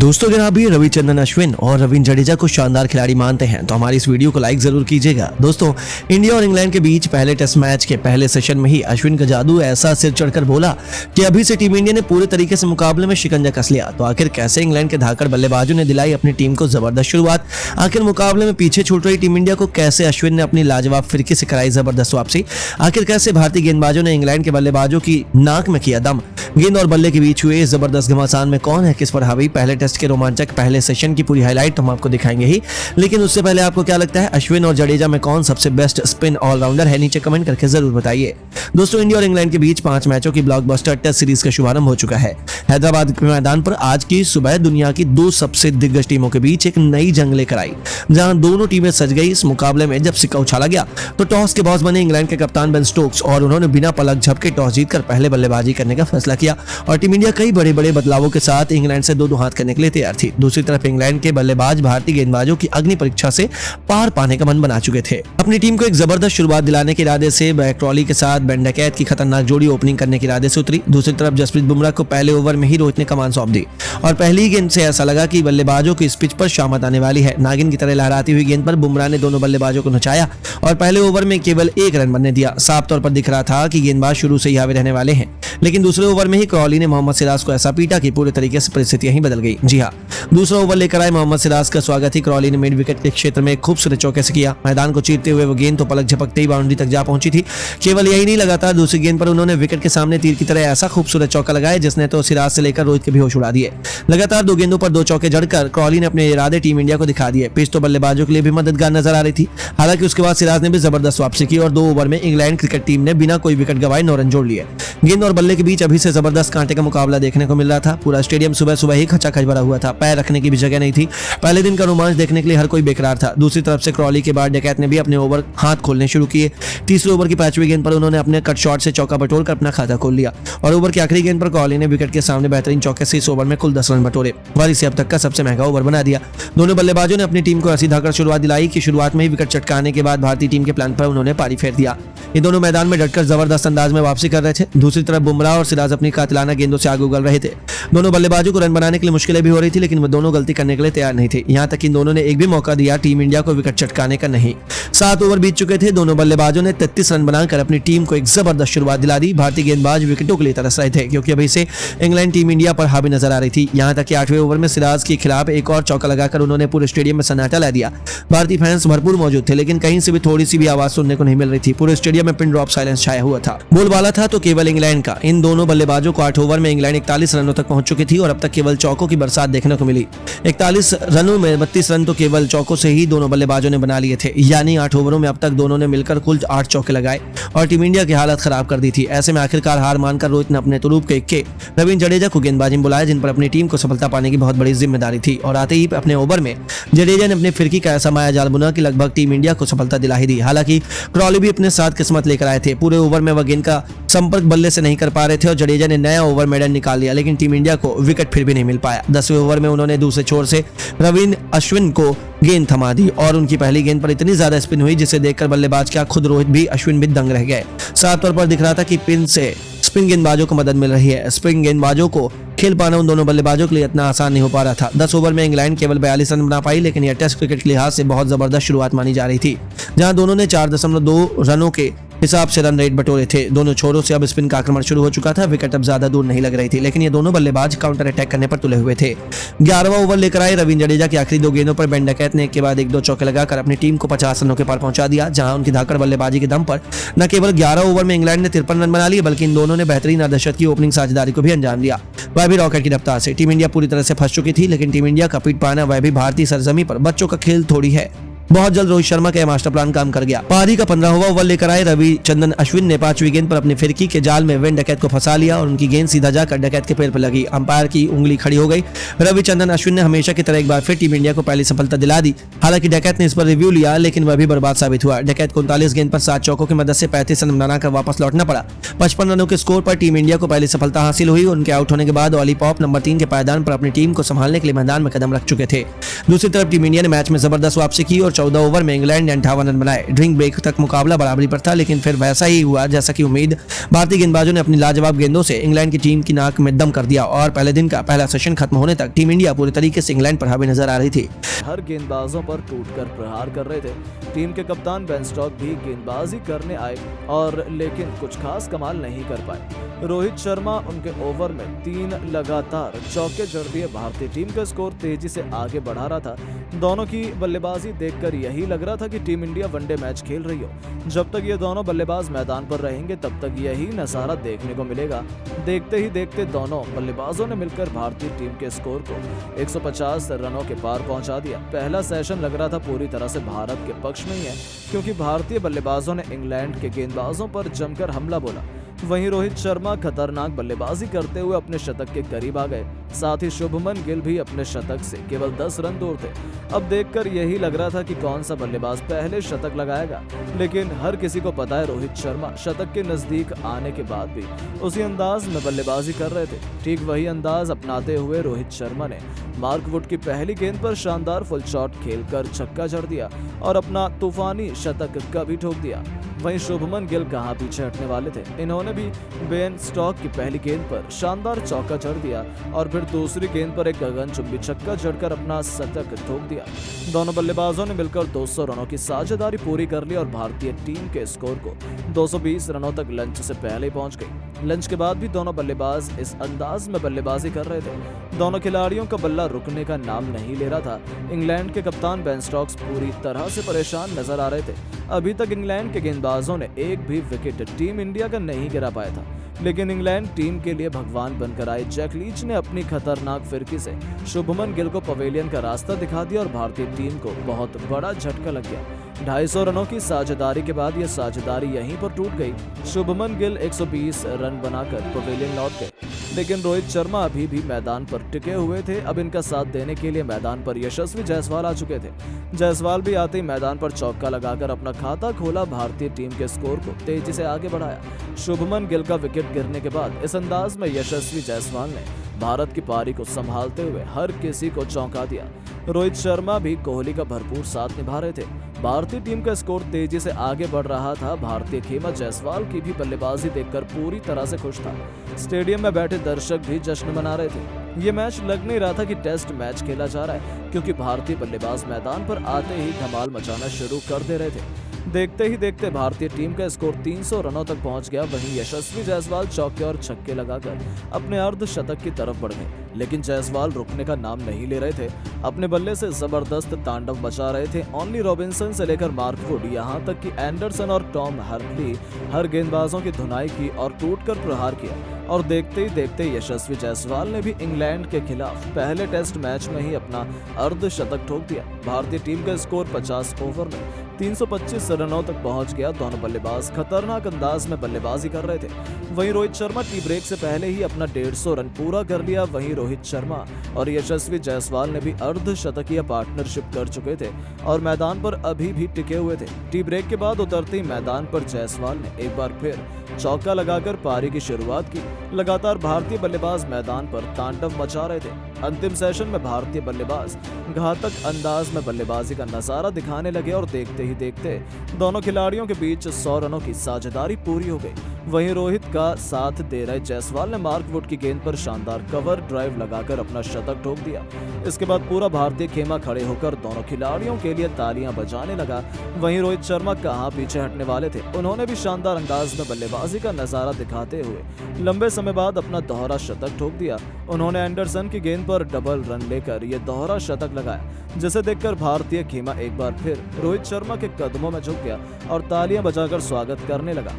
दोस्तों, अगर आप भी रविचंद्रन अश्विन और रवींद्र जडेजा को शानदार खिलाड़ी मानते हैं तो हमारी इस वीडियो को लाइक जरूर कीजिएगा। दोस्तों, इंडिया और इंग्लैंड के बीच पहले टेस्ट मैच के पहले सेशन में ही अश्विन का जादू ऐसा सिर चढ़कर बोला कि अभी से टीम इंडिया ने पूरे तरीके से मुकाबले में शिकंजा कस लिया। तो आखिर कैसे इंग्लैंड के धाकड़ बल्लेबाजों ने दिलाई अपनी टीम को जबरदस्त शुरुआत, आखिर मुकाबले में पीछे छूट रही टीम इंडिया को कैसे अश्विन ने अपनी लाजवाब फिरकी से कराई जबरदस्त वापसी, आखिर कैसे भारतीय गेंदबाजों ने इंग्लैंड के बल्लेबाजों की नाक में किया दम, गेंद और बल्ले के बीच हुए जबरदस्त घमासान में कौन है किस पर हावी, पहले टेस्ट के रोमांचक पहले सेशन की पूरी हाईलाइट हम आपको दिखाएंगे ही। लेकिन उससे पहले आपको क्या लगता है अश्विन और जडेजा में कौन सबसे बेस्ट स्पिन ऑलराउंडर है, नीचे कमेंट करके जरूर बताइए। दोस्तों, इंडिया और इंग्लैंड के बीच 5 मैचों की ब्लॉकबस्टर टेस्ट सीरीज का शुभारंभ हो चुका है। हैदराबाद के मैदान पर आज की सुबह दुनिया की 2 सबसे दिग्गज टीमों के बीच एक नई जंग लेकर आई, जहां दोनों टीमें सज गई। इस मुकाबले में जब सिक्का उछाला गया तो टॉस के बॉस बने इंग्लैंड के कप्तान बेन स्टोक्स और उन्होंने बिना पलक झपके टॉस जीतकर पहले बल्लेबाजी करने का फैसला किया और टीम इंडिया कई बड़े बड़े बदलावों के साथ इंग्लैंड से 2-2 हाथ करने के लिए तैयार थी। दूसरी तरफ इंग्लैंड के बल्लेबाज भारतीय गेंदबाजों की अग्नि परीक्षा से पार पाने का मन बना चुके थे। अपनी टीम को एक जबरदस्त शुरुआत दिलाने के इरादे से बैकट्रॉली के साथ बेन डकैत की खतरनाक जोड़ी ओपनिंग करने के इरादे से उतरी। दूसरी तरफ जसप्रीत बुमराह को पहले ओवर में ही रोहित ने कमान सौंप दी और पहली गेंद से ऐसा लगा कि बल्लेबाजों की इस पिच पर शामत आने वाली है। नागिन की तरह लहराती हुई गेंद पर बुमराह ने दोनों बल्लेबाजों को नचाया और पहले ओवर में केवल 1 रन बनने दिया। साफ तौर पर दिख रहा था कि गेंदबाज शुरू से ही हावी रहने वाले हैं, लेकिन दूसरे ओवर में ही क्रॉली ने मोहम्मद सिराज को ऐसा पीटा कि पूरे तरीके से परिस्थितियां ही बदल गई। जी हां, दूसरा ओवर लेकर आए मोहम्मद सिराज का स्वागत ही क्रॉली ने मिड विकेट के क्षेत्र में एक खूबसूरत चौके से किया। मैदान को चीरते हुए वो गेंद तो पलक झपकते ही बाउंड्री तक जा पहुंची थी। केवल यही नहीं, लगातार दूसरी गेंद पर उन्होंने विकेट के सामने तीर की तरह ऐसा खूबसूरत चौका लगाया जिसने तो सिराज से लेकर रोहित के भी होश उड़ा दिए। लगातार 2 गेंदों पर 2 चौके जड़कर क्रॉली ने अपने इरादे टीम इंडिया को दिखा दिए। पिच तो बल्लेबाजों के लिए भी मददगार नजर आ रही थी। हालांकि उसके बाद सिराज ने भी जबरदस्त वापसी की और 2 ओवर में इंग्लैंड क्रिकेट टीम ने बिना कोई विकेट गंवाए 9 रन जोड़ लिए। गेंद और बल्ले के बीच अभी से जबरदस्त कांटे का मुकाबला देखने को मिल रहा था। पूरा स्टेडियम सुबह सुबह ही खचाखच भरा हुआ था, पैर रखने की भी जगह नहीं थी। पहले दिन का रोमांच देखने के लिए हर कोई बेकरार था। दूसरी तरफ से क्रॉली के बाद डकैत ने भी अपने ओवर हाथ खोलने शुरू किए। तीसरे ओवर की 5वीं गेंद पर उन्होंने अपने कट शॉट से चौका बटोर अपना खाता खोल लिया और ओवर की आखिरी गेंद पर क्रॉली ने विकेट के सामने बेहतरीन चौके से इस ओवर में कुल 10 रन बटोरे और इसे अब तक का सबसे महंगा ओवर बना दिया। दोनों बल्लेबाजों ने अपनी टीम को ऐसी धाकड़ शुरुआत दिलाई कि शुरुआत में ही विकेट चटकाने के बाद भारतीय टीम के प्लान पर उन्होंने पारी फेर दिया। ये दोनों मैदान में डटकर जबरदस्त अंदाज में वापसी कर रहे थे। दूसरी तरफ बुमराह और सिराज अपनी कातिलाना गेंदों से आगे उगल रहे थे। दोनों बल्लेबाजों को रन बनाने के लिए मुश्किलें भी हो रही थी, लेकिन वो दोनों गलती करने के लिए तैयार नहीं थे। यहां तक कि दोनों ने एक भी मौका दिया टीम इंडिया को विकेट चटकाने का नहीं। 7 ओवर बीत चुके थे। दोनों बल्लेबाजों ने 33 रन बनाकर अपनी टीम को एक जबरदस्त शुरुआत दिला दी। भारतीय गेंदबाज विकेटों के लिए तरस रहे थे क्योंकि अभी से इंग्लैंड टीम इंडिया पर हावी नजर आ रही थी। यहां तक कि 8वें ओवर में सिराज के खिलाफ एक और चौका लगाकर उन्होंने पूरे स्टेडियम में सन्नाटा ला दिया। भारतीय फैंस भरपूर मौजूद थे, लेकिन कहीं से भी थोड़ी सी भी आवाज सुनने को नहीं मिल रही थी। पूरे स्टेडियम में पिन ड्रॉप साइलेंस छाया हुआ था। बोलबाला था तो केवल इंग्लैंड का। इन दोनों बल्लेबाजों को 8 ओवर में इंग्लैंड 41 रनों तक पहुंच चुकी थी और अब तक केवल चौकों की बरसात देखने को मिली। 41 रनों में 32 रन तो केवल चौकों से ही दोनों बल्लेबाजों ने बना लिए थे। यानी 8 ओवरों में अब तक दोनों ने मिलकर कुल 8 चौके लगाए और टीम इंडिया की हालत खराब कर दी थी। ऐसे में आखिरकार हार मानकर रोहित ने अपने तुरूप के इक्के रवींद्र जडेजा को गेंदबाजी में बुलाया, जिन पर अपनी टीम को सफलता पाने की बहुत बड़ी जिम्मेदारी थी। और आते ही अपने ओवर में जडेजा ने अपनी फिरकी का ऐसा माया जाल बुना कि लगभग टीम इंडिया को सफलता दिला ही दी। हालांकि क्रॉली भी अपने साथ किस्मत लेकर आए थे। पूरे ओवर में वह गेंद का संपर्क बल्ले से नहीं कर पा रहे थे और जडेजा ने नया ओवर मेडन निकाल लिया, लेकिन टीम इंडिया को विकेट फिर भी नहीं मिल पाया। 10वें ओवर में उन्होंने दूसरे छोर से रवींद्र अश्विन को गेंद थमा दी और उनकी पहली गेंद पर इतनी ज्यादा स्पिन हुई जिसे देखकर बल्लेबाज क्या खुद रोहित भी अश्विन भी दंग रह गए। साफ तौर पर दिख रहा था कि पिन से स्पिन गेंदबाजों को मदद मिल रही है। स्पिन गेंदबाजों को खेल पाना उन दोनों बल्लेबाजों के लिए इतना आसान नहीं हो पा रहा था। 10 ओवर में इंग्लैंड केवल 42 रन बना पाई, लेकिन यह टेस्ट क्रिकेट के लिहाज से बहुत जबरदस्त शुरुआत मानी जा रही थी, जहां दोनों ने 4.2 रनों के हिसाब से रन रेट बटोरे थे। दोनों छोरों से अब स्पिन का आक्रमण शुरू हो चुका था। विकेट अब ज्यादा दूर नहीं लग रही थी, लेकिन ये दोनों बल्लेबाज काउंटर अटैक करने पर तुले हुए थे। 11वां ओवर लेकर आए रवींद्र जडेजा की आखिरी 2 गेंदों पर बेन डकैत ने एक के बाद एक 2 चौके लगाकर अपनी टीम को 50 रनों के पार पहुंचा दिया, जहां उनकी धाकड़ बल्लेबाजी के दम पर न केवल 11 ओवर में इंग्लैंड ने 53 रन बना लिए, बल्कि इन दोनों ने बेहतरीन अर्धशतक की ओपनिंग साझेदारी को भी अंजाम दिया, वह भी रॉकेट की रफ्तार से। टीम इंडिया पूरी तरह से फंस चुकी थी, लेकिन टीम इंडिया का पीट पाना वह भी भारतीय सरजमी पर बच्चों का खेल थोड़ी है। बहुत जल्द रोहित शर्मा का मास्टर प्लान काम कर गया। पारी का 15वां ओवर लेकर आए रविचंद्रन अश्विन ने 5वीं गेंद पर अपनी फिरकी के जाल में वेन डकैत को फंसा लिया और उनकी गेंद सीधा जाकर डकैत के पैर पर लगी। अंपायर की उंगली खड़ी हो गई। रविचंद्रन अश्विन ने हमेशा की तरह एक बार फिर टीम इंडिया को पहली सफलता दिला दी। हालांकि डकैत ने इस पर रिव्यू लिया, लेकिन वह भी बर्बाद साबित हुआ। डकैत को 39 गेंद पर 7 चौकों की मदद से 35 रन बनाकर वापस लौटना पड़ा। 55 रनों के स्कोर पर टीम इंडिया को पहली सफलता हासिल हुई। उनके आउट होने के बाद ऑली पॉप नंबर 3 के पायदान पर अपनी टीम को संभालने के लिए मैदान में कदम रख चुके थे। दूसरी तरफ टीम इंडिया ने मैच में जबरदस्त वापसी की और और 14 ओवर में इंग्लैंड ने 58 रन बनाए। ड्रिंक ब्रेक तक मुकाबला बराबरी पर था, लेकिन फिर वैसा ही हुआ जैसा कि उम्मीद। भारतीय गेंदबाजों ने अपनी लाजवाब गेंदों से इंग्लैंड की टीम की नाक में दम कर दिया और पहले दिन का पहला सेशन खत्म होने तक टीम इंडिया पूरी तरीके से इंग्लैंड पर हावी नजर आ रही थी। हर गेंदबाजों पर टूटकर प्रहार कर रहे थे। टीम के कप्तान बेन स्टोक्स भी गेंदबाजी करने आए और लेकिन कुछ खास कमाल नहीं कर पाए। रोहित शर्मा उनके ओवर में 3 लगातार चौके जड़ दिए। भारतीय टीम का स्कोर तेजी से आगे बढ़ा रहा था। दोनों की बल्लेबाजी देखकर यही लग रहा था कि टीम इंडिया वनडे मैच खेल रही हो। जब तक ये दोनों बल्लेबाज मैदान पर रहेंगे तब तक यही नजारा देखने को मिलेगा। देखते ही देखते दोनों बल्लेबाजों ने मिलकर भारतीय टीम के स्कोर को 150 रनों के पार पहुंचा दिया। पहला सेशन लग रहा था पूरी तरह से भारत के पक्ष में ही है, क्योंकि भारतीय बल्लेबाजों ने इंग्लैंड के गेंदबाजों पर जमकर हमला बोला। वहीं रोहित शर्मा खतरनाक बल्लेबाजी करते हुए अपने शतक के करीब आ गए। साथ ही शुभमन गिल भी अपने शतक से केवल 10 रन दूर थे। अब देखकर यही लग रहा था कि कौन सा बल्लेबाज पहले शतक लगाएगा, लेकिन हर किसी को पता है रोहित शर्मा शतक के नजदीक आने के बाद भी उसी अंदाज में बल्लेबाजी कर रहे थे। ठीक वही अंदाज अपनाते हुए रोहित शर्मा ने मार्क वुड की पहली गेंद पर शानदार फुल शॉट खेलकर छक्का जड़ दिया और अपना तूफानी शतक कभी ठोक दिया। वहीं शुभमन गिल कहां पीछे हटने वाले थे। इन्होंने भी बेन स्टोक्स की पहली गेंद पर शानदार चौका जड़ दिया और फिर दूसरी गेंद पर एक गगनचुंबी छक्का जड़कर अपना शतक ठोक दिया। दोनों बल्लेबाजों ने मिलकर 200 रनों की साझेदारी पूरी कर ली और भारतीय टीम के स्कोर को 220 रनों तक लंच से पहले पहुंच गई। लंच के बाद भी दोनों बल्लेबाज इस अंदाज में बल्लेबाजी कर रहे थे। दोनों खिलाड़ियों का बल्ला रुकने का नाम नहीं ले रहा था। इंग्लैंड के कप्तान बेन स्टोक्स पूरी तरह से परेशान नजर आ रहे थे। अभी तक इंग्लैंड के गेंदबाजों ने एक भी विकेट टीम इंडिया का नहीं गिरा पाया था, लेकिन इंग्लैंड टीम के लिए भगवान बनकर आए जैक लीच ने अपनी खतरनाक फिरकी से शुभमन गिल को पवेलियन का रास्ता दिखा दिया और भारतीय टीम को बहुत बड़ा झटका लग गया। 250 रनों की साझेदारी के बाद यह साझेदारी यहीं पर टूट गई। शुभमन गिल 120 रन बनाकर पवेलियन लौट गए, लेकिन रोहित शर्मा अभी भी मैदान पर टिके हुए थे। अब इनका साथ देने के लिए मैदान पर यशस्वी जायसवाल आ चुके थे। जायसवाल भी आते ही मैदान पर चौका लगाकर अपना खाता खोला। भारतीय टीम के स्कोर को तेजी से आगे बढ़ाया। शुभमन गिल का विकेट गिरने के बाद इस अंदाज में यशस्वी जायसवाल ने भारत की पारी को संभालते हुए हर किसी को चौंका दिया। रोहित शर्मा भी कोहली का भरपूर साथ निभा रहे थे। भारतीय टीम का स्कोर तेजी से आगे बढ़ रहा था। भारतीय खेमा जायसवाल की भी बल्लेबाजी देखकर पूरी तरह से खुश था। स्टेडियम में बैठे दर्शक भी जश्न मना रहे थे। ये मैच लग नहीं रहा था कि टेस्ट मैच खेला जा रहा है, क्योंकि भारतीय बल्लेबाज मैदान पर आते ही धमाल मचाना शुरू कर दे रहे थे। देखते ही देखते भारतीय टीम का स्कोर 300 रनों तक पहुंच गया। वहीं यशस्वी जायसवाल चौके और छक्के लगाकर अपने अर्धशतक की तरफ बढ़ गए, लेकिन जायसवाल रुकने का नाम नहीं ले रहे थे। अपने बल्ले से जबरदस्त तांडव मचा रहे थे। ऑनली रॉबिन्सन से लेकर मार्क वुड, यहाँ तक कि एंडरसन और टॉम हर्कली हर गेंदबाजों की धुनाई की और टूटकर प्रहार किया। और देखते ही देखते यशस्वी जायसवाल ने भी इंग्लैंड के खिलाफ पहले टेस्ट मैच में ही अपना अर्धशतक ठोक दिया। भारतीय टीम का स्कोर 50 ओवर में 325 रनों तक पहुंच गया। दोनों बल्लेबाज खतरनाक अंदाज में बल्लेबाजी कर रहे थे। वहीं रोहित शर्मा टी ब्रेक से पहले ही अपना 150 रन पूरा कर लिया। वहीं रोहित शर्मा और यशस्वी जायसवाल ने भी अर्धशतकीय पार्टनरशिप कर चुके थे और मैदान पर अभी भी टिके हुए थे। टी ब्रेक के बाद उतरते ही मैदान पर जायसवाल ने एक बार फिर चौका लगाकर पारी की शुरुआत की। लगातार भारतीय बल्लेबाज मैदान पर तांडव मचा रहे थे। अंतिम सेशन में भारतीय बल्लेबाज घातक अंदाज में बल्लेबाजी का नजारा दिखाने लगे और देखते ही देखते दोनों खिलाड़ियों के बीच 100 रनों की साझेदारी पूरी हो गई। वहीं रोहित का साथ दे रहे जायसवाल ने मार्क वुड की गेंद पर शानदार कवर ड्राइव लगाकर अपना शतक ठोक दिया। इसके बाद पूरा भारतीय खेमा खड़े होकर दोनों खिलाड़ियों के लिए तालियां बजाने लगा। वहीं रोहित शर्मा कहां पीछे हटने वाले थे। उन्होंने भी शानदार अंदाज में बल्लेबाजी का नजारा दिखाते हुए लंबे समय बाद अपना दोहरा शतक ठोक दिया। उन्होंने एंडरसन की गेंद पर डबल रन लेकर यह दोहरा शतक लगाया, जिसे देखकर भारतीय खेमा एक बार फिर रोहित शर्मा के कदमों में झुक गया और तालियां बजाकर स्वागत करने लगा।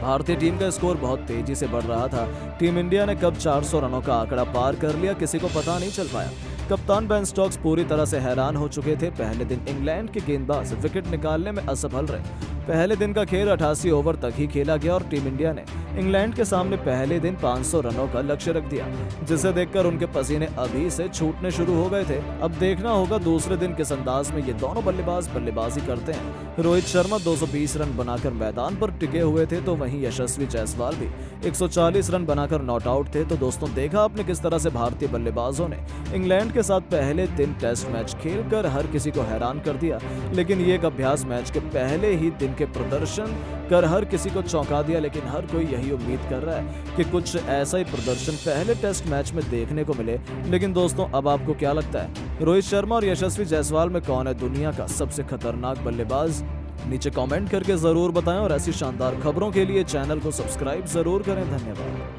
भारतीय टीम का स्कोर बहुत तेजी से बढ़ रहा था। टीम इंडिया ने कब 400 रनों का आंकड़ा पार कर लिया, किसी को पता नहीं चल पाया। कप्तान बेन स्टोक्स पूरी तरह से हैरान हो चुके थे। पहले दिन इंग्लैंड के गेंदबाज विकेट निकालने में असफल रहे। पहले दिन का खेल 88 ओवर तक ही खेला गया और टीम इंडिया ने इंग्लैंड के सामने पहले दिन 500 रनों का लक्ष्य रख दिया, जिसे देखकर उनके पसीने अभी से छूटने शुरू हो गए थे। अब देखना होगा दूसरे दिन किस अंदाज में ये दोनों बल्लेबाज बल्लेबाजी करते हैं। रोहित शर्मा 220 रन बनाकर मैदान पर टिके हुए थे, तो वहीं यशस्वी जायसवाल भी 140 रन बनाकर नॉट आउट थे। तो दोस्तों, देखा आपने किस तरह से भारतीय बल्लेबाजों ने इंग्लैंड के साथ पहले दिन टेस्ट मैच खेलकर हर किसी को हैरान कर दिया। लेकिन ये एक अभ्यास मैच के पहले ही दिन के प्रदर्शन कर हर किसी को चौंका दिया। लेकिन हर कोई यही उम्मीद कर रहा है कि कुछ ऐसा ही प्रदर्शन पहले टेस्ट मैच में देखने को मिले। लेकिन दोस्तों, अब आपको क्या लगता है, रोहित शर्मा और यशस्वी जायसवाल में कौन है दुनिया का सबसे खतरनाक बल्लेबाज? नीचे कमेंट करके जरूर बताएं और ऐसी शानदार खबरों के लिए चैनल को सब्सक्राइब जरूर करें। धन्यवाद।